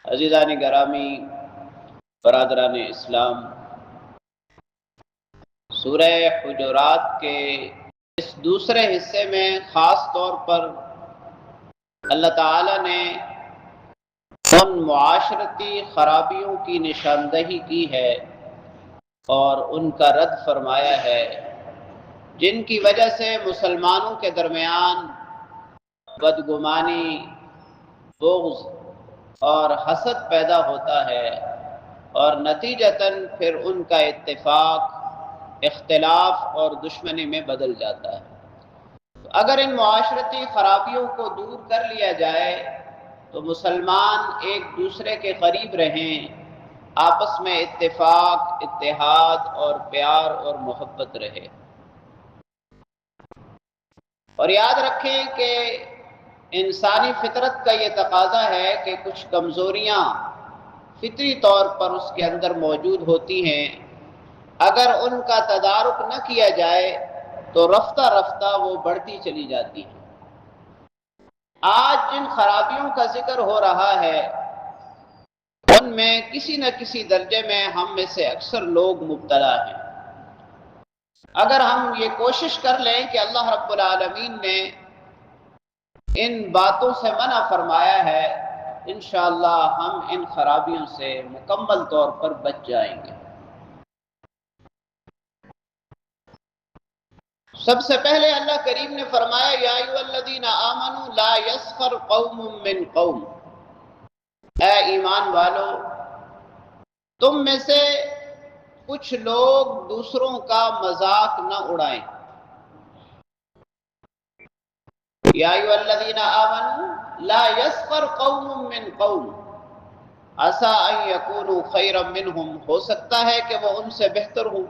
عزیزان گرامی، برادران اسلام، سورہ حجرات کے اس دوسرے حصے میں خاص طور پر اللہ تعالیٰ نے ان معاشرتی خرابیوں کی نشاندہی کی ہے اور ان کا رد فرمایا ہے جن کی وجہ سے مسلمانوں کے درمیان بدگمانی، بغض اور حسد پیدا ہوتا ہے اور نتیجتاً پھر ان کا اتفاق، اختلاف اور دشمنی میں بدل جاتا ہے۔ اگر ان معاشرتی خرابیوں کو دور کر لیا جائے تو مسلمان ایک دوسرے کے قریب رہیں، آپس میں اتفاق، اتحاد اور پیار اور محبت رہے۔ اور یاد رکھیں کہ انسانی فطرت کا یہ تقاضا ہے کہ کچھ کمزوریاں فطری طور پر اس کے اندر موجود ہوتی ہیں، اگر ان کا تدارک نہ کیا جائے تو رفتہ رفتہ وہ بڑھتی چلی جاتی ہیں۔ آج جن خرابیوں کا ذکر ہو رہا ہے ان میں کسی نہ کسی درجے میں ہم میں سے اکثر لوگ مبتلا ہیں۔ اگر ہم یہ کوشش کر لیں کہ اللہ رب العالمین نے ان باتوں سے منع فرمایا ہے، انشاءاللہ ہم ان خرابیوں سے مکمل طور پر بچ جائیں گے۔ سب سے پہلے اللہ کریم نے فرمایا یا ایھا الذین آمنوا لا یسخر قوم من قوم، اے ایمان والو تم میں سے کچھ لوگ دوسروں کا مذاق نہ اڑائیں۔ یا ایھا الذین آمنوا لا یسخر قوم من قوم عسى ان یکونوا خیرا منہم، ہو سکتا ہے کہ وہ ان سے بہتر ہوں۔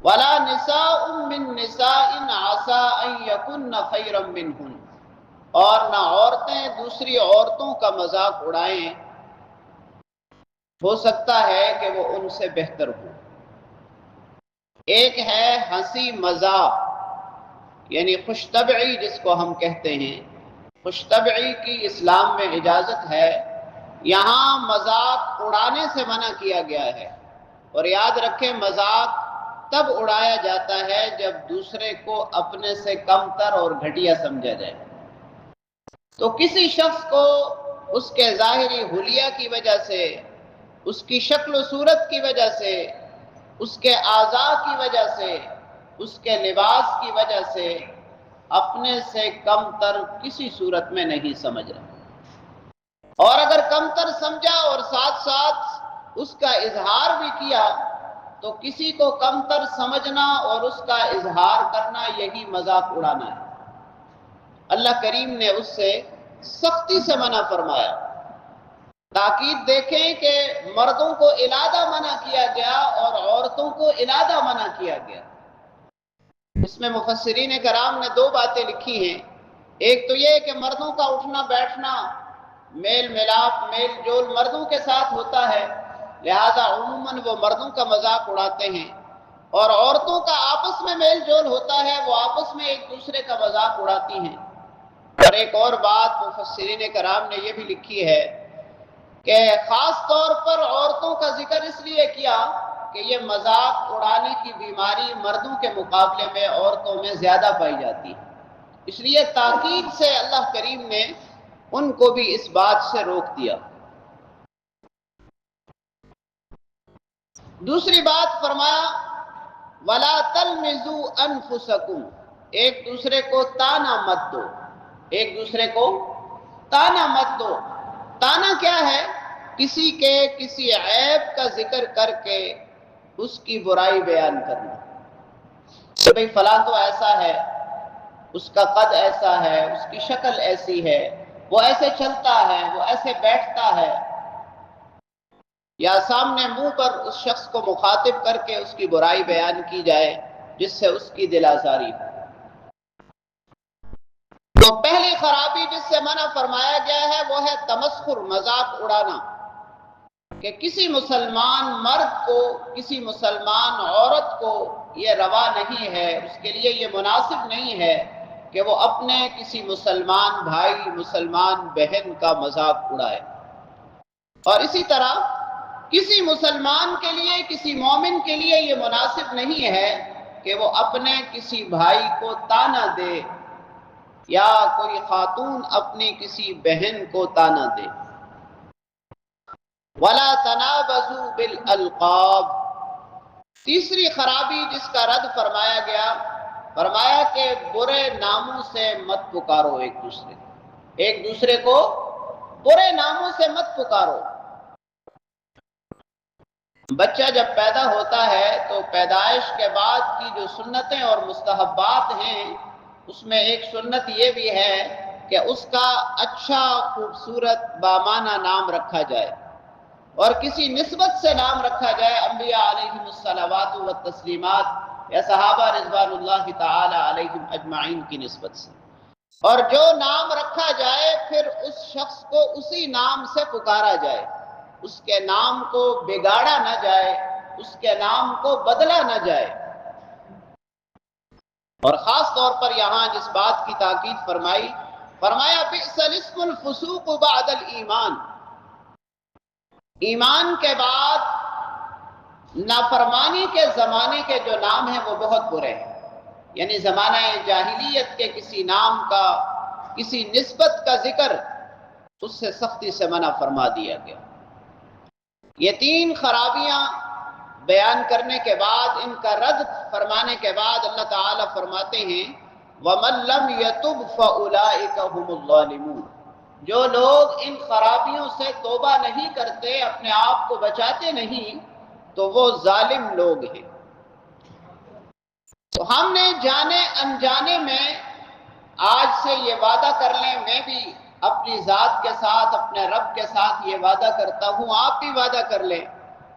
ولا نساء من نساء عسى ان یکن خیرا منہن، اور نہ عورتیں دوسری عورتوں کا مذاق اڑائیں، ہو سکتا ہے کہ وہ ان سے بہتر ہوں۔ ایک ہے ہنسی مذاق، یعنی خوش طبعی جس کو ہم کہتے ہیں، خوش طبعی کی اسلام میں اجازت ہے، یہاں مذاق اڑانے سے منع کیا گیا ہے۔ اور یاد رکھیں مذاق تب اڑایا جاتا ہے جب دوسرے کو اپنے سے کم تر اور گھٹیا سمجھا جائے۔ تو کسی شخص کو اس کے ظاہری حلیہ کی وجہ سے، اس کی شکل و صورت کی وجہ سے، اس کے اعضاء کی وجہ سے، اس کے لباس کی وجہ سے اپنے سے کم تر کسی صورت میں نہیں سمجھنا، اور اگر کم تر سمجھا اور ساتھ ساتھ اس کا اظہار بھی کیا تو کسی کو کم تر سمجھنا اور اس کا اظہار کرنا یہی مذاق اڑانا ہے۔ اللہ کریم نے اس سے سختی سے منع فرمایا۔ تاکید دیکھیں کہ مردوں کو علیحدہ منع کیا گیا اور عورتوں کو علیحدہ منع کیا گیا۔ اس میں مفسرین کرام نے دو باتیں لکھی ہیں۔ ایک تو یہ کہ مردوں کا اٹھنا بیٹھنا، میل ملاپ، میل جول مردوں کے ساتھ ہوتا ہے، لہذا عموماً وہ مردوں کا مذاق اڑاتے ہیں، اور عورتوں کا آپس میں میل جول ہوتا ہے، وہ آپس میں ایک دوسرے کا مذاق اڑاتی ہیں۔ اور ایک اور بات مفسرین کرام نے یہ بھی لکھی ہے کہ خاص طور پر عورتوں کا ذکر اس لیے کیا کہ یہ مذاق اڑانے کی بیماری مردوں کے مقابلے میں عورتوں میں زیادہ پائی جاتی ہے، اس لیے تاکید سے اللہ کریم نے ان کو بھی اس بات سے روک دیا۔ دوسری بات فرمایا وَلَا تَلْمِزُوا أَنفُسَكُمْ، ایک دوسرے کو تانا مت دو، ایک دوسرے کو تانا مت دو۔ تانا کیا ہے؟ کسی کے کسی عیب کا ذکر کر کے اس کی برائی بیان کرنا کہ بھئی فلاں تو ایسا ہے، اس کا قد ایسا ہے، اس کی شکل ایسی ہے، وہ ایسے چلتا ہے، وہ ایسے بیٹھتا ہے، یا سامنے منہ پر اس شخص کو مخاطب کر کے اس کی برائی بیان کی جائے جس سے اس کی دل آزاری ہو۔ تو پہلی خرابی جس سے منع فرمایا گیا ہے وہ ہے تمسخر، مذاق اڑانا، کہ کسی مسلمان مرد کو، کسی مسلمان عورت کو یہ روا نہیں ہے، اس کے لیے یہ مناسب نہیں ہے کہ وہ اپنے کسی مسلمان بھائی، مسلمان بہن کا مذاق اڑائے۔ اور اسی طرح کسی مسلمان کے لیے، کسی مومن کے لیے یہ مناسب نہیں ہے کہ وہ اپنے کسی بھائی کو طعنہ دے یا کوئی خاتون اپنی کسی بہن کو طعنہ دے۔ وَلَا تَنَابَزُوا بِالْأَلْقَابِ، تیسری خرابی جس کا رد فرمایا گیا، فرمایا کہ برے ناموں سے مت پکارو ایک دوسرے کو برے ناموں سے مت پکارو۔ بچہ جب پیدا ہوتا ہے تو پیدائش کے بعد کی جو سنتیں اور مستحبات ہیں، اس میں ایک سنت یہ بھی ہے کہ اس کا اچھا خوبصورت بامانہ نام رکھا جائے اور کسی نسبت سے نام رکھا جائے، انبیاء علیہم الصلوات والتسلیمات یا صحابہ رضوان اللہ تعالی علیہم اجمعین کی نسبت سے، اور جو نام رکھا جائے پھر اس شخص کو اسی نام سے پکارا جائے، اس کے نام کو بگاڑا نہ جائے، اس کے نام کو بدلا نہ جائے۔ اور خاص طور پر یہاں جس بات کی تاکید فرمایا بئس الاسم الفسوق بعد الایمان، ایمان کے بعد نافرمانی کے زمانے کے جو نام ہیں وہ بہت برے ہیں، یعنی زمانہ جاہلیت کے کسی نام کا، کسی نسبت کا ذکر، اس سے سختی سے منع فرما دیا گیا۔ یہ تین خرابیاں بیان کرنے کے بعد، ان کا رد فرمانے کے بعد اللہ تعالیٰ فرماتے ہیں وَمَن لَّمْ يَتُبْ فَأُولَٰئِكَ هُمُ الظَّالِمُونَ، جو لوگ ان خرابیوں سے توبہ نہیں کرتے، اپنے آپ کو بچاتے نہیں، تو وہ ظالم لوگ ہیں۔ تو ہم نے جانے انجانے میں آج سے یہ وعدہ کر لیں، میں بھی اپنی ذات کے ساتھ، اپنے رب کے ساتھ یہ وعدہ کرتا ہوں، آپ بھی وعدہ کر لیں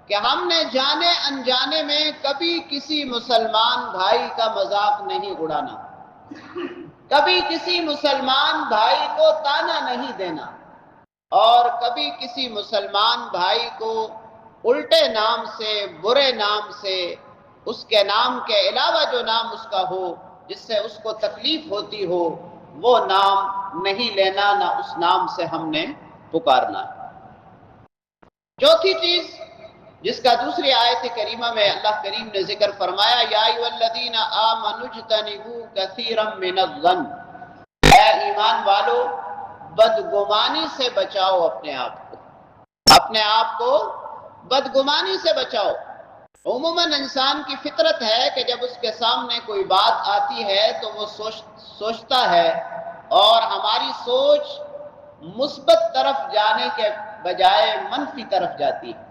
کہ ہم نے جانے انجانے میں کبھی کسی مسلمان بھائی کا مذاق نہیں اڑانا، کبھی کسی مسلمان بھائی کو طعنہ نہیں دینا، اور کبھی کسی مسلمان بھائی کو الٹے نام سے، برے نام سے، اس کے نام کے علاوہ جو نام اس کا ہو جس سے اس کو تکلیف ہوتی ہو، وہ نام نہیں لینا، نہ اس نام سے ہم نے پکارنا۔ چوتھی چیز جس کا دوسری آیت کریمہ میں اللہ کریم نے ذکر فرمایا، یا ایھا الذین آمنوا اجتنبوا کثیرا من الظن، اے ایمان والو بدگمانی سے بچاؤ اپنے آپ کو بدگمانی سے بچاؤ۔ عموماً انسان کی فطرت ہے کہ جب اس کے سامنے کوئی بات آتی ہے تو وہ سوچتا ہے، اور ہماری سوچ مثبت طرف جانے کے بجائے منفی طرف جاتی ہے۔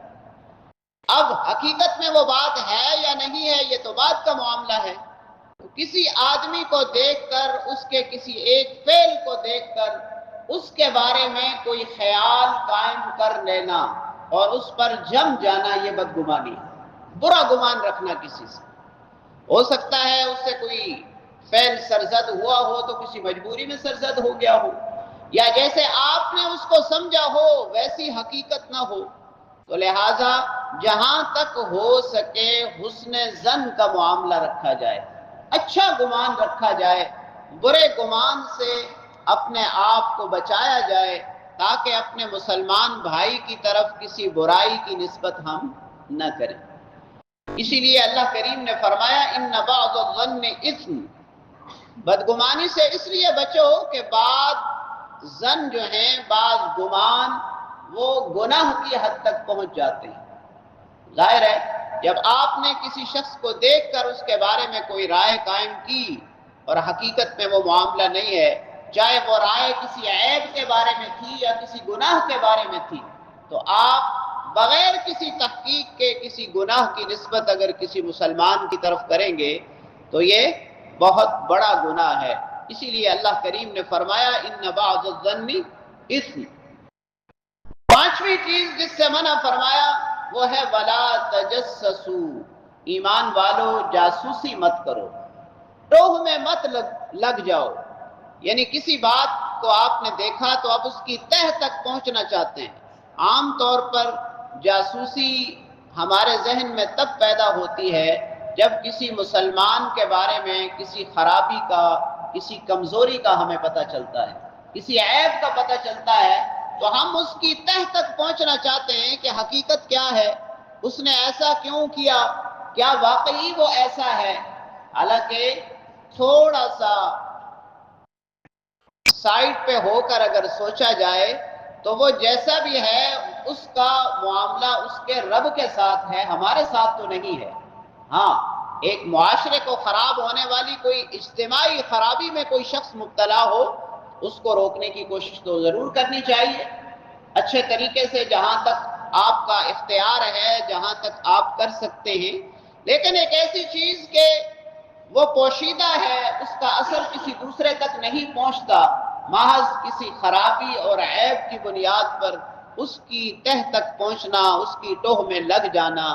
اب حقیقت میں وہ بات ہے یا نہیں ہے یہ تو بات کا معاملہ ہے۔ کسی آدمی کو دیکھ کر، اس کے کسی ایک فعل کو دیکھ کر اس کے بارے میں کوئی خیال قائم کر لینا اور اس پر جم جانا، یہ بدگمانی ہے۔ برا گمان رکھنا کسی سے، ہو سکتا ہے اس سے کوئی فعل سرزد ہوا ہو تو کسی مجبوری میں سرزد ہو گیا ہو، یا جیسے آپ نے اس کو سمجھا ہو ویسی حقیقت نہ ہو، تو لہٰذا جہاں تک ہو سکے حسن ظن کا معاملہ رکھا جائے، اچھا گمان رکھا جائے، برے گمان سے اپنے آپ کو بچایا جائے، تاکہ اپنے مسلمان بھائی کی طرف کسی برائی کی نسبت ہم نہ کریں۔ اسی لیے اللہ کریم نے فرمایا ان بعض الظن اثم، بدگمانی سے اس لیے بچو کہ بعض ظن جو ہیں، بعض گمان، وہ گناہ کی حد تک پہنچ جاتے ہیں۔ ظاہر ہے جب آپ نے کسی شخص کو دیکھ کر اس کے بارے میں کوئی رائے قائم کی اور حقیقت میں وہ معاملہ نہیں ہے، چاہے وہ رائے کسی عیب کے بارے میں تھی یا کسی گناہ کے بارے میں تھی، تو آپ بغیر کسی تحقیق کے کسی گناہ کی نسبت اگر کسی مسلمان کی طرف کریں گے تو یہ بہت بڑا گناہ ہے۔ اسی لیے اللہ کریم نے فرمایا ان بعض الظن اثم۔ پانچویں چیز جس سے منع فرمایا وہ ہے ولا تجسسوا، ایمان والو جاسوسی مت کرو، ٹوہ میں مت لگ جاؤ، یعنی کسی بات کو آپ نے دیکھا تو اب اس کی تہ تک پہنچنا چاہتے ہیں۔ عام طور پر جاسوسی ہمارے ذہن میں تب پیدا ہوتی ہے جب کسی مسلمان کے بارے میں کسی خرابی کا، کسی کمزوری کا ہمیں پتہ چلتا ہے، کسی عیب کا پتہ چلتا ہے، تو ہم اس کی تہ تک پہنچنا چاہتے ہیں کہ حقیقت کیا ہے، اس نے ایسا کیوں کیا، کیا واقعی وہ ایسا ہے؟ حالانکہ تھوڑا سا سائٹ پہ ہو کر اگر سوچا جائے تو وہ جیسا بھی ہے اس کا معاملہ اس کے رب کے ساتھ ہے، ہمارے ساتھ تو نہیں ہے۔ ہاں، ایک معاشرے کو خراب ہونے والی کوئی اجتماعی خرابی میں کوئی شخص مبتلا ہو، اس کو روکنے کی کوشش تو ضرور کرنی چاہیے اچھے طریقے سے، جہاں تک آپ کا اختیار ہے، جہاں تک آپ کر سکتے ہیں۔ لیکن ایک ایسی چیز کہ وہ پوشیدہ ہے، اس کا اثر کسی دوسرے تک نہیں پہنچتا، محض کسی خرابی اور عیب کی بنیاد پر اس کی تہ تک پہنچنا، اس کی ٹوہ میں لگ جانا،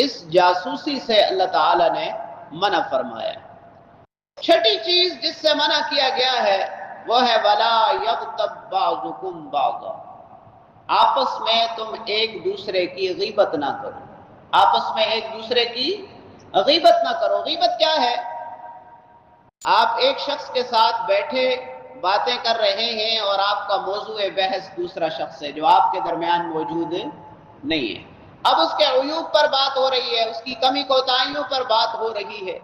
اس جاسوسی سے اللہ تعالی نے منع فرمایا ہے۔ چھٹی چیز جس سے منع کیا گیا ہے وہ ہے وَلَا يَغْتَبْ بَعْضُكُمْ بَعْضًا، آپس میں تم ایک دوسرے کی غیبت نہ کرو، آپس میں ایک دوسرے کی غیبت نہ کرو۔ غیبت کیا ہے؟ آپ ایک شخص کے ساتھ بیٹھے باتیں کر رہے ہیں اور آپ کا موضوع بحث دوسرا شخص ہے جو آپ کے درمیان موجود نہیں ہے، اب اس کے عیوب پر بات ہو رہی ہے، اس کی کمی کوتاہیوں پر بات ہو رہی ہے،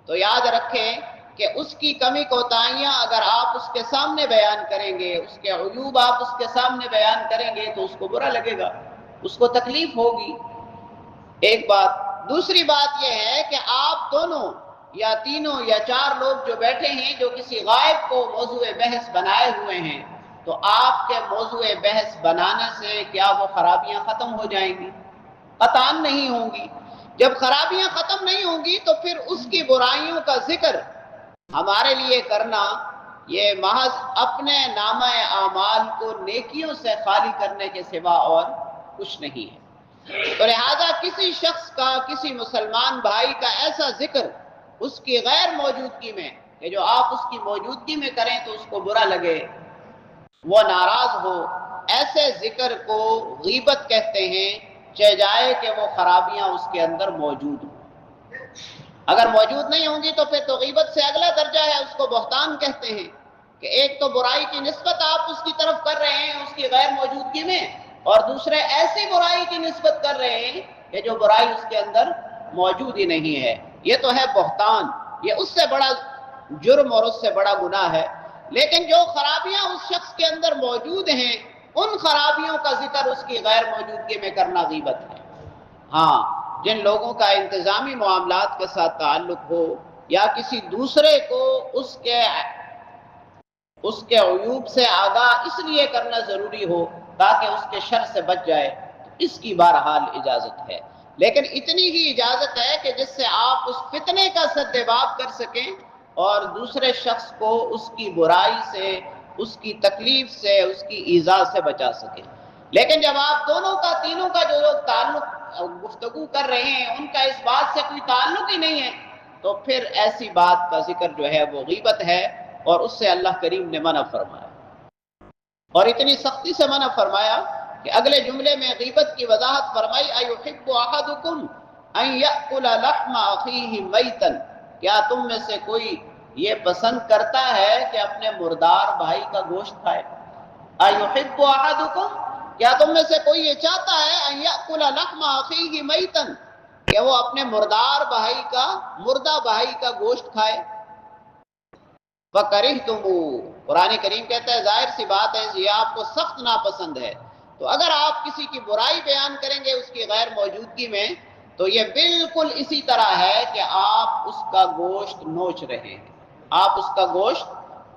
تو یاد رکھیں کہ اس کی کمی کوتاہیاں اگر آپ اس کے سامنے بیان کریں گے، اس کے عیوب آپ اس کے سامنے بیان کریں گے تو اس کو برا لگے گا، اس کو تکلیف ہوگی، ایک بات۔ دوسری بات یہ ہے کہ آپ دونوں یا تینوں یا چار لوگ جو بیٹھے ہیں جو کسی غائب کو موضوع بحث بنائے ہوئے ہیں، تو آپ کے موضوع بحث بنانے سے کیا وہ خرابیاں ختم ہو جائیں گی؟ قطعاً نہیں ہوں گی۔ جب خرابیاں ختم نہیں ہوں گی تو پھر اس کی برائیوں کا ذکر ہمارے لیے کرنا یہ محض اپنے نامہ اعمال کو نیکیوں سے خالی کرنے کے سوا اور کچھ نہیں ہے۔ تو لہذا کسی شخص کا، کسی مسلمان بھائی کا ایسا ذکر اس کی غیر موجودگی میں کہ جو آپ اس کی موجودگی میں کریں تو اس کو برا لگے، وہ ناراض ہو، ایسے ذکر کو غیبت کہتے ہیں، چاہے جائے کہ وہ خرابیاں اس کے اندر موجود ہوں۔ اگر موجود نہیں ہوں گی تو پھر تو غیبت سے اگلا درجہ ہے، اس کو بہتان کہتے ہیں، کہ ایک تو برائی کی نسبت آپ اس کی طرف کر رہے ہیں اس کی غیر موجودگی میں، اور دوسرے ایسی برائی کی نسبت کر رہے ہیں کہ جو برائی اس کے اندر موجود ہی نہیں ہے، یہ تو ہے بہتان، یہ اس سے بڑا جرم اور اس سے بڑا گناہ ہے۔ لیکن جو خرابیاں اس شخص کے اندر موجود ہیں ان خرابیوں کا ذکر اس کی غیر موجودگی میں کرنا غیبت ہے۔ ہاں، جن لوگوں کا انتظامی معاملات کے ساتھ تعلق ہو یا کسی دوسرے کو اس کے عیوب سے آگاہ اس لیے کرنا ضروری ہو تاکہ اس کے شر سے بچ جائے، اس کی بہرحال اجازت ہے، لیکن اتنی ہی اجازت ہے کہ جس سے آپ اس فتنے کا سدباب کر سکیں اور دوسرے شخص کو اس کی برائی سے، اس کی تکلیف سے، اس کی ایذا سے بچا سکیں۔ لیکن جب آپ دونوں کا، تینوں کا جو لوگ تعلق گفتگو کر رہے ہیں ان کا اس بات سے کوئی تعلق ہی نہیں ہے تو پھر ایسی بات کا ذکر جو ہے وہ غیبت ہے، اور اس سے اللہ کریم نے منع فرمایا، اور اتنی سختی سے منع فرمایا کہ اگلے جملے میں غیبت کی وضاحت فرمائی اَيُحِبُّ أَحَدُكُمْ أَن يَأْكُلَ لَحْمَ أَخِيهِ مَيْتًا، کیا تم میں سے کوئی یہ پسند کرتا ہے کہ اپنے مردار بھائی کا گوشت کھائے؟ اَيُحِبُّ أَحَدُكُمْ، کیا تم میں سے کوئی یہ چاہتا ہے أَن يَأْكُلَ لَحْمَ أَخِيهِ مَيْتًا کہ وہ اپنے مردار بھائی کا، مردہ بھائی کا گوشت کھائے؟ وَكَرِهْتُمُوهُ، قرآن کریم کہتا ہے ظاہر سی بات ہے یہ آپ کو سخت ناپسند ہے، تو اگر آپ کسی کی برائی بیان کریں گے اس کی غیر موجودگی میں تو یہ بالکل اسی طرح ہے کہ آپ اس کا گوشت نوچ رہے ہیں، آپ اس کا گوشت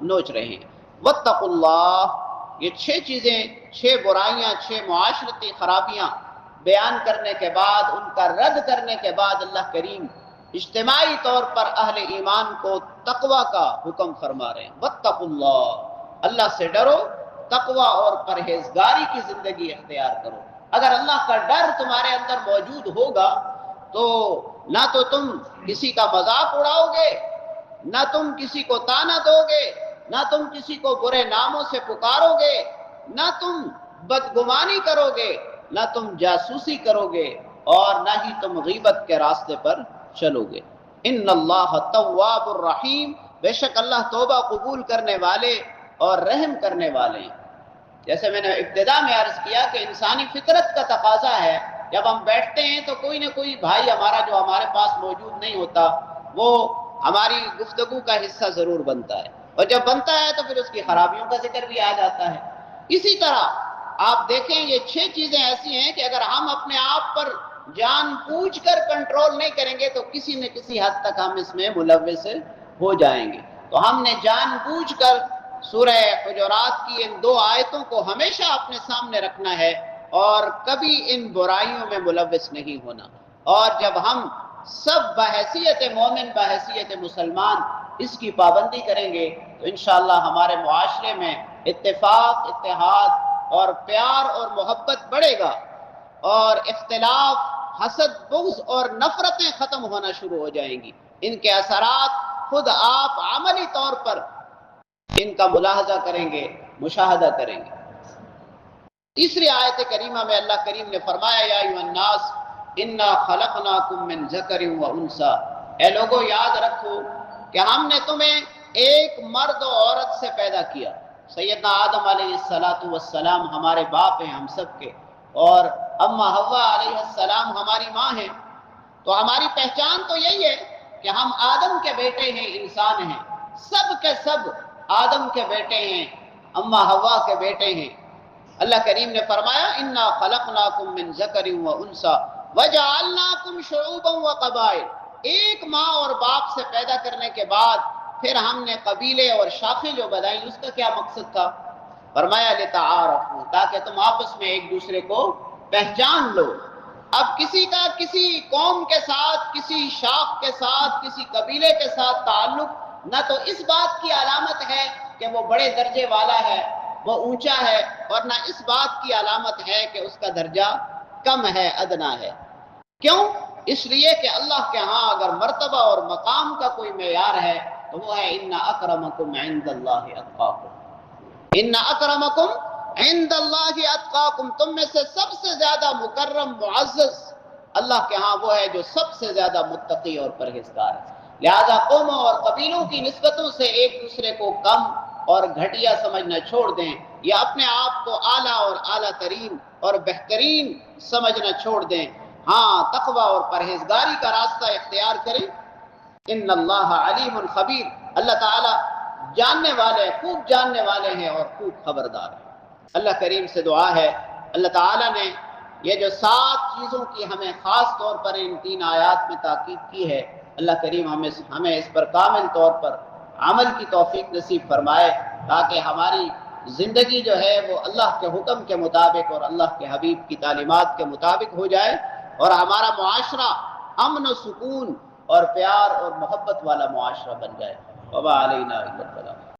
نوچ رہے ہیں۔ وَاتَّقُوا اللَّهَ، یہ 6 چیزیں، 6 برائیاں، 6 معاشرتی خرابیاں بیان کرنے کے بعد، ان کا رد کرنے کے بعد اللہ کریم اجتماعی طور پر اہل ایمان کو تقوی کا حکم فرما رہے ہیں۔ واتقوا اللہ، اللہ سے ڈرو، تقوی اور پرہیزگاری کی زندگی اختیار کرو۔ اگر اللہ کا ڈر تمہارے اندر موجود ہوگا تو نہ تو تم کسی کا مذاق اڑاؤ گے، نہ تم کسی کو طعنہ دو گے، نہ تم کسی کو برے ناموں سے پکارو گے، نہ تم بدگمانی کرو گے، نہ تم جاسوسی کرو گے، اور نہ ہی تم غیبت کے راستے پر چلو گے۔ ان اللہ تواب الرحیم، بے شک اللہ توبہ قبول کرنے والے اور رحم کرنے والے ہیں۔ جیسے میں نے ابتدا میں عرض کیا کہ انسانی فطرت کا تقاضا ہے، جب ہم بیٹھتے ہیں تو کوئی نہ کوئی بھائی ہمارا جو ہمارے پاس موجود نہیں ہوتا وہ ہماری گفتگو کا حصہ ضرور بنتا ہے، اور جب بنتا ہے تو پھر اس کی خرابیوں کا ذکر بھی آ جاتا ہے۔ اسی طرح آپ دیکھیں یہ 6 چیزیں ایسی ہیں کہ اگر ہم اپنے آپ پر جان بوجھ کر کنٹرول نہیں کریں گے تو کسی نہ کسی حد تک ہم اس میں ملوث ہو جائیں گے۔ تو ہم نے جان بوجھ کر سورہ حجرات کی ان 2 آیتوں کو ہمیشہ اپنے سامنے رکھنا ہے اور کبھی ان برائیوں میں ملوث نہیں ہونا، اور جب ہم سب بحیثیت مومن بحیثیت مسلمان اس کی پابندی کریں گے تو انشاءاللہ ہمارے معاشرے میں اتفاق، اتحاد اور پیار اور محبت بڑھے گا، اور اختلاف، حسد، بغض اور نفرتیں ختم ہونا شروع ہو جائیں گی۔ ان کے اثرات خود آپ عملی طور پر ان کا ملاحظہ کریں گے، مشاہدہ کریں گے۔ تیسری آیت کریمہ میں اللہ کریم نے فرمایا یا ایھا الناس انا خلقناکم من ذکر و انثی، اے لوگو یاد رکھو کہ ہم نے تمہیں ایک مرد و عورت سے پیدا کیا۔ سیدنا آدم علیہ السلام ہمارے باپ ہیں ہم سب کے، اور اما حوا علیہ السلام ہماری ماں ہیں۔ تو ہماری پہچان تو یہی ہے کہ ہم آدم کے بیٹے ہیں، انسان ہیں، سب کے سب آدم کے بیٹے ہیں، اما حوا کے بیٹے ہیں۔ اللہ کریم نے فرمایا انا خلقناکم من ذکر و انثی وجعلناکم شعوبا وقبائل، ایک ماں اور باپ سے پیدا کرنے کے بعد پھر ہم نے قبیلے اور شاخیں جو بنائیں، اس کا کیا مقصد تھا؟ فرمایا لتعارفوا، تاکہ تم آپس میں ایک دوسرے کو پہچان لو۔ اب کسی کا کسی قوم کے ساتھ، کسی شاخ کے ساتھ، کسی قبیلے کے ساتھ تعلق نہ تو اس بات کی علامت ہے کہ وہ بڑے درجے والا ہے، وہ اونچا ہے، اور نہ اس بات کی علامت ہے کہ اس کا درجہ کم ہے، ادنا ہے۔ کیوں؟ اس لیے کہ اللہ کے ہاں اگر مرتبہ اور مقام کا کوئی معیار ہے تو وہ ہے ان اکرمکم عند اللہ اتقاکم، ان اکرمکم عند اللہ اتقاکم، تم میں سے سب سے زیادہ مکرم معزز اللہ کے ہاں وہ ہے جو سب سے زیادہ متقی اور پرہیزگار ہے۔ لہذا قوموں اور قبیلوں کی نسبتوں سے ایک دوسرے کو کم اور گھٹیا سمجھنا چھوڑ دیں، یا اپنے آپ کو اعلیٰ اور اعلیٰ ترین اور بہترین سمجھنا چھوڑ دیں۔ ہاں، تقوی اور پرہیزگاری کا راستہ اختیار کریں۔ ان اللہ علیم خبیر، اللہ تعالیٰ جاننے والے، خوب جاننے والے ہیں اور خوب خبردار ہیں۔ اللہ کریم سے دعا ہے، اللہ تعالیٰ نے یہ جو 7 چیزوں کی ہمیں خاص طور پر ان 3 آیات میں تاکید کی ہے، اللہ کریم ہمیں اس پر کامل طور پر عمل کی توفیق نصیب فرمائے، تاکہ ہماری زندگی جو ہے وہ اللہ کے حکم کے مطابق اور اللہ کے حبیب کی تعلیمات کے مطابق ہو جائے، اور ہمارا معاشرہ امن و سکون اور پیار اور محبت والا معاشرہ بن جائے۔ وما علینا الا البلاغ۔